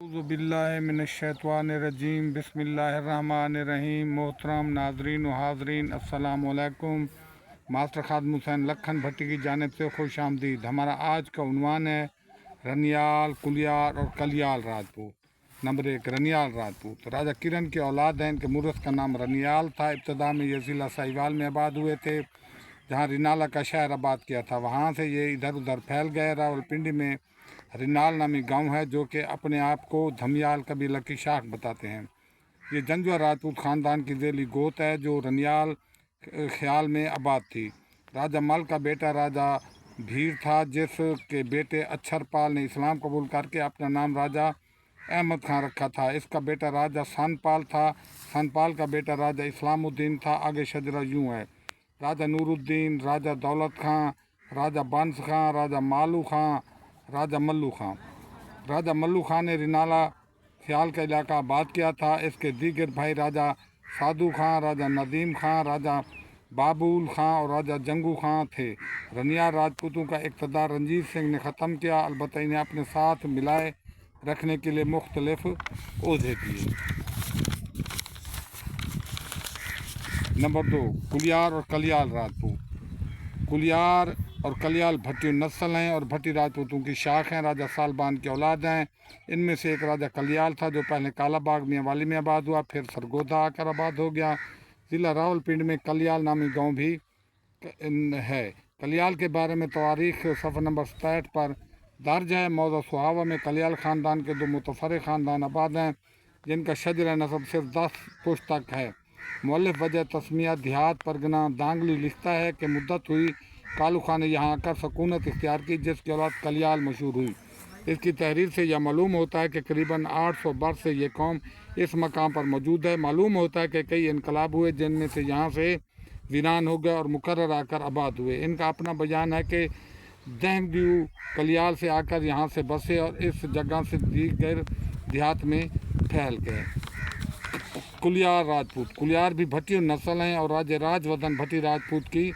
बिल्लाहिमिनश्शैतानिर्रजीम बिस्मिल्लाहिर्रहमानिर्रहीम। मोहतरम नाजरीन व हाज़रीन अस्सलाम वालेकुम। मास्टर खादिम हुसैन लखन भट्टी की जानिब से खुश आमदीद। हमारा आज का उन्वान है रनियाल, कुलियार और कलियाल राजपूत। नंबर 1, रनियाल राजपूत राजा किरण की औलाद हैं। इनके मुरस का नाम रनियाल था। इब्तदा में ये ज़िला साहिवाल में आबाद हुए थे, जहाँ रिनाला का शहर आबाद किया था। वहाँ से ये इधर उधर फैल गए। रावलपिंडी में रिनाल नामी गांव है, जो कि अपने आप को धमियाल कबीला की शाख बताते हैं। ये जंजुआ राजपूत ख़ानदान की ज़ेली गोत है, जो रनियाल ख्याल में आबाद थी। राजा मल का बेटा राजा भीर था, जिसके बेटे अक्षरपाल ने इस्लाम कबूल करके अपना नाम राजा अहमद खान रखा था। इसका बेटा राजा सनपाल था। सनपाल का बेटा राजा इस्लामुद्दीन था। आगे शजरा यूँ है: राजा नूरुद्दीन, राजा दौलत खां, राजा बंस खां, राजा मालू खां, राजा मल्लू खां। राजा मल्लू खां ने रिनाला ख्याल का इलाका आबाद किया था। इसके दीगर भाई राजा साधु खां, राजा नदीम खां, राजा बाबुल खां और राजा जंगू खां थे। रनियाल राजपूतों का इक़्तिदार रंजीत सिंह ने ख़त्म किया, अलबत्ता इन्हें अपने साथ मिलाए रखने के लिए मुख्तलिफ ओहदे दिए। नंबर 2, कुलियार और कलियाल राजपूत। कुलियार और कलियाल भट्टी नस्ल हैं और भट्टी राजपूतों की शाख हैं। राजा सालबान की औलाद हैं। इनमें से एक राजा कलियाल था, जो पहले कालाबाग मियांवाली में आबाद हुआ, फिर सरगोधा आकर आबाद हो गया। ज़िला रावलपिंडी में कलियाल नामी गांव भी है। कलियाल के बारे में तवारीख सफ़ा नंबर 67 पर दर्ज है। मौज़ा सुहावा में कलियाल ख़ानदान के 2 मुतफ़र्रिक़ ख़ानदान आबाद हैं, जिनका शजर नसब सिर्फ 10 पुश्त तक है। मुअल्लिफ़ वजह तस्मिया देहात परगना दांगली लिखता है कि मुद्दत हुई कालू खान ने यहाँ आकर सकूनत इख्तियार की, जिसकी औलाद कलियाल मशहूर हुई। इसकी तहरीर से यह मालूम होता है कि करीबन 800 बरस से ये कौम इस मकाम पर मौजूद है। मालूम होता है कि कई इनकलाब हुए, जिनमें से यहाँ से वीरान हो गए और मुकर्रर आकर आबाद हुए। इनका अपना बयान है कि दहमदीव कलियाल से आकर यहाँ से बसे और इस जगह से दीगर देहात में फैल गए। कुलियार राजपूत। कुलियार भी भट्टी नस्ल हैं और राजा राजवर्धन भट्टी राजपूत की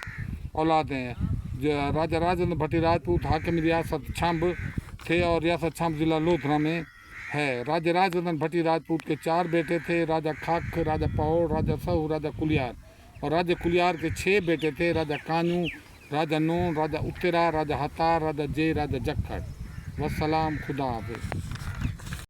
औलाद हैं। राजा राजवर्धन भट्टी राजपूत हाकिम रियासत छंब थे और रियासत छंब ज़िला लोधरा में है। राजा राजवर्धन भट्टी राजपूत के 4 बेटे थे: राजा खख, राजा पहोड़, राजा सहू, राजा कुलियार। और राजा कुलियार के 6 बेटे थे: राजा कानू, राजा नून, राजा उत्तरा, राजा हतार, राजा जे, राजा जक्खड़। वस्सलाम, खुदा हाफ़िज़।